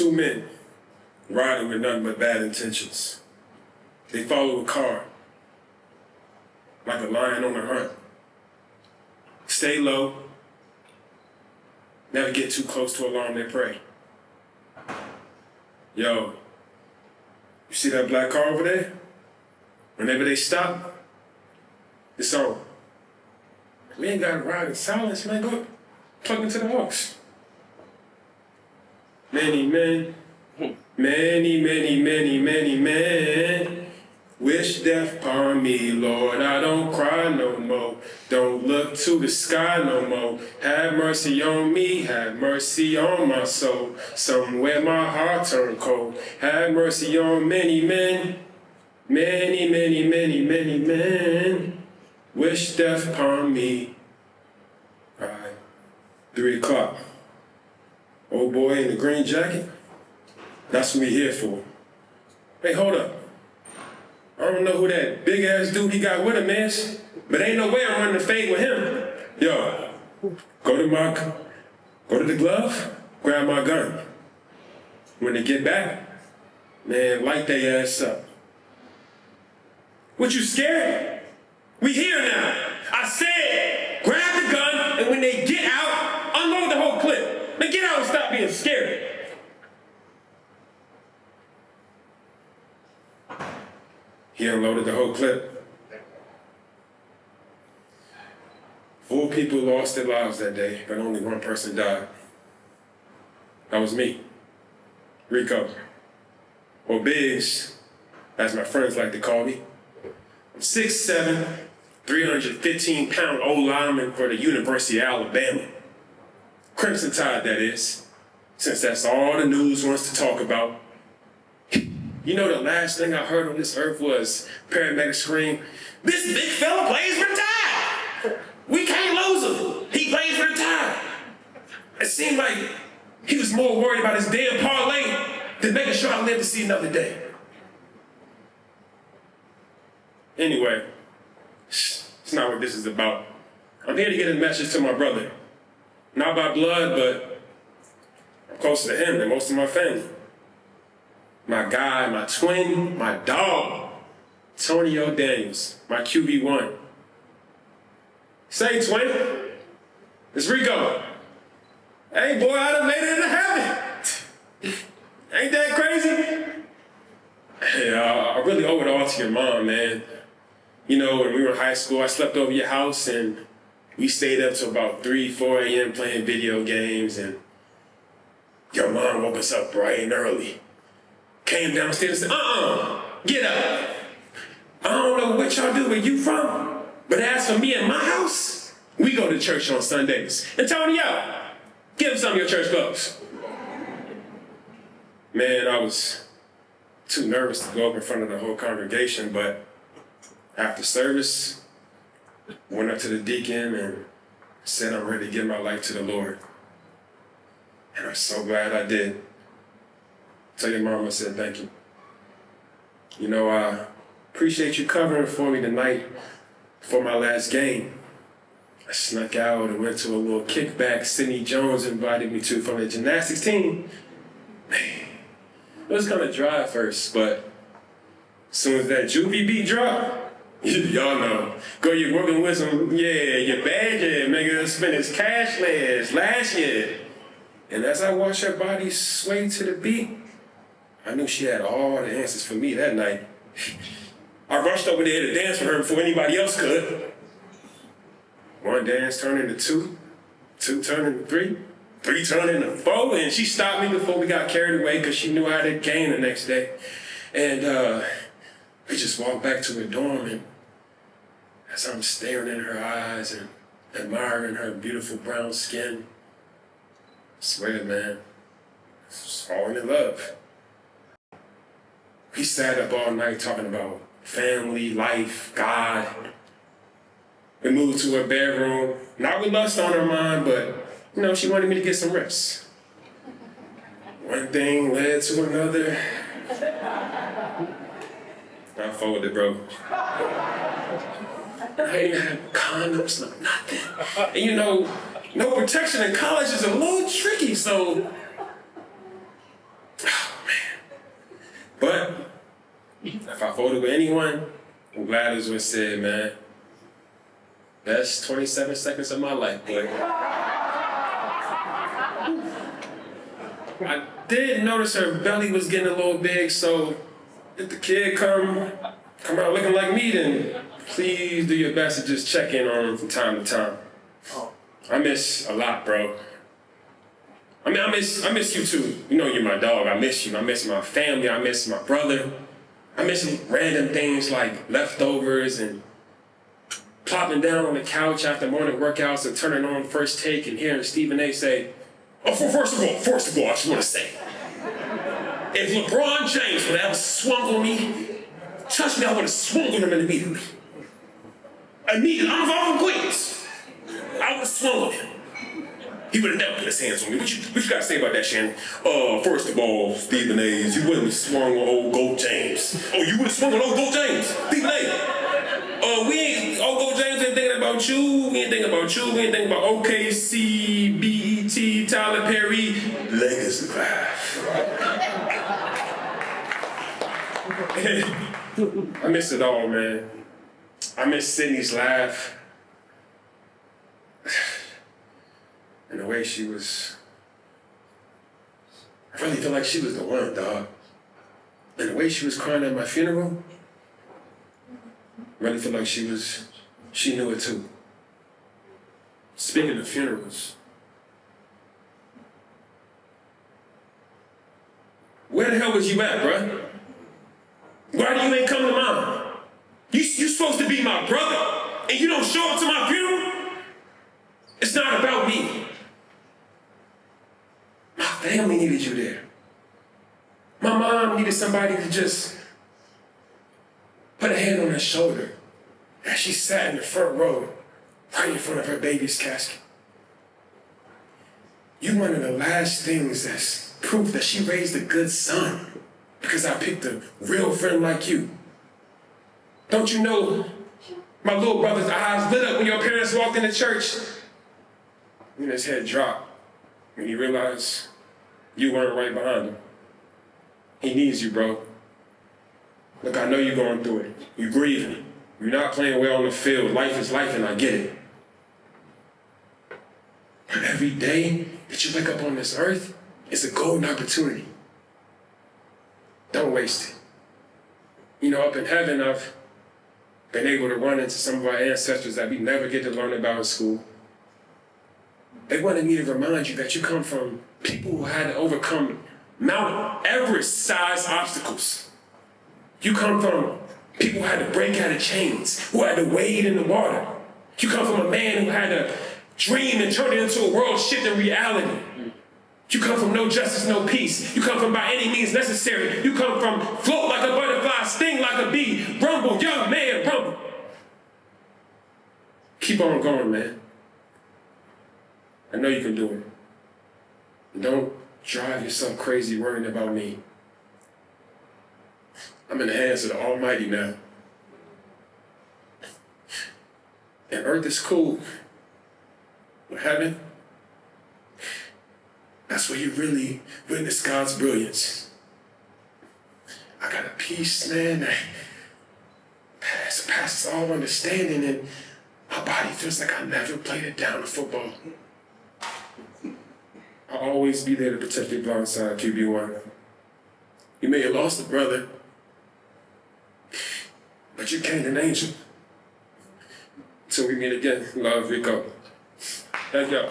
Two men riding with nothing but bad intentions. They follow a car like a lion on the hunt. Stay low, never get too close to alarm their prey. Yo, you see that black car over there? Whenever they stop, it's on. We ain't gotta ride in silence, man. Go plug into the aux. Many men, many men wish death upon me, Lord. I don't cry no more. Don't look to the sky no more. Have mercy on me, have mercy on my soul. Somewhere my heart turned cold. Have mercy on many men, many men wish death upon me. All right, 3 o'clock. Old boy in the green jacket, that's what we here for. Hey, hold up. I don't know who that big ass dude he got with him is, but ain't no way I'm running the fade with him. Yo, go to the glove, grab my gun. When they get back, man, light their ass up. What, you scared? We here now. I said, grab the gun, and when they get out, unload the whole clip. Man, get out and stop being scared. He unloaded the whole clip. 4 people lost their lives that day, but only 1 person died. That was me, RICO, or Biggs, as my friends like to call me. I'm 6'7", 315-pound old lineman for the University of Alabama. Crimson Tide, that is, since that's all the news wants to talk about. You know, the last thing I heard on this earth was paramedics scream, "This big fella plays for the Tide! We can't lose him! He plays for the Tide!" It seemed like he was more worried about his damn parlay than making sure I live to see another day. Anyway, it's not what this is about. I'm here to get a message to my brother. Not by blood, but I'm closer to him than most of my family. My guy, my twin, my dog, Tonio Daniels, my QB1. Say, twin, it's RICO. Hey, boy, I done made it into heaven. Ain't that crazy? Hey, I really owe it all to your mom, man. You know, when we were in high school, I slept over your house and we stayed up till about 3, 4 a.m. playing video games, and your mom woke us up bright and early. Came downstairs and said, get up. I don't know what y'all do where you from, but as for me and my house, we go to church on Sundays. And Tonio, give him some of your church clothes. Man, I was too nervous to go up in front of the whole congregation, but after service, went up to the deacon and said I'm ready to give my life to the Lord. And I'm so glad I did. Tell your mom I said thank you. You know, I appreciate you covering for me tonight for my last game. I snuck out and went to a little kickback Sidney Jones invited me to from the gymnastics team. Man, it was kind of dry at first, but as soon as that juvie beat dropped, y'all know. Go, you're working with some, your badger, nigga, spent his cash last year. And as I watched her body sway to the beat, I knew she had all the answers for me that night. I rushed over there to dance for her before anybody else could. 1 dance turned into 2, 2 turned into 3, 3 turned into 4, and she stopped me before we got carried away because she knew I had a game the next day. And we just walked back to her dorm, and as I'm staring in her eyes and admiring her beautiful brown skin, I swear, man, I was falling in love. We sat up all night talking about family, life, God. We moved to her bedroom, not with lust on her mind, but, you know, she wanted me to get some rest. One thing led to another. I folded, bro. I didn't have condoms, no nothing. And you know, no protection in college is a little tricky, so If I voted with anyone, I'm glad it was what said, man. Best 27 seconds of my life, boy. I did notice her belly was getting a little big, so if the kid come out looking like me, then please do your best to just check in on him from time to time. I miss a lot, bro. I mean, I miss you too. You know you're my dog. I miss you. I miss my family. I miss my brother. I miss random things like leftovers and plopping down on the couch after morning workouts and turning on First Take and hearing Stephen A. say, "Oh, first of all, I just want to say, if LeBron James would have swung on me, trust me, I would have swung on him immediately. Immediately, I'm from Queens. I would have swung on him. He would have never put his hands on me." What you got to say about that, Shannon? First of all, Stephen A., you wouldn't have swung on old Gold James. Oh, you would have swung on old Gold James? Stephen A., old Gold James ain't thinking about you. We ain't thinking about you. We ain't thinking about OKC, BET, Tyler Perry, Legacy Live. I miss it all, man. I miss Sydney's laugh. And the way she was, I really feel like she was the one, dog. And the way she was crying at my funeral, I really feel like she knew it too. Speaking of funerals, where the hell was you at, bruh? Why do you ain't come to mine? You supposed to be my brother, and you don't show up to my funeral? It's not about me. My family needed you there. My mom needed somebody to just put a hand on her shoulder as she sat in the front row, right in front of her baby's casket. You one of the last things that's proof that she raised a good son, because I picked a real friend like you. Don't you know my little brother's eyes lit up when your parents walked into church? And his head dropped when he realized you weren't right behind him. He needs you, bro. Look, I know you're going through it. You're grieving. You're not playing well on the field. Life is life, and I get it. But every day that you wake up on this earth, it's a golden opportunity. Don't waste it. You know, up in heaven, I've been able to run into some of our ancestors that we never get to learn about in school. They wanted me to remind you that you come from people who had to overcome Mount Everest-sized obstacles. You come from people who had to break out of chains, who had to wade in the water. You come from a man who had to dream and turn it into a world-shifting reality. You come from no justice, no peace. You come from by any means necessary. You come from float like a butterfly, sting like a bee, rumble, young man, rumble. Keep on going, man. I know you can do it. And don't drive yourself crazy worrying about me. I'm in the hands of the Almighty now. And earth is cool. But heaven, that's where you really witness God's brilliance. I got a peace, man, that passes all understanding, and my body feels like I never played it down in football. I'll always be there to protect your blind side, QB1. You may have lost a brother, but you gained an angel. Till we meet again, love, RICO. Thank y'all.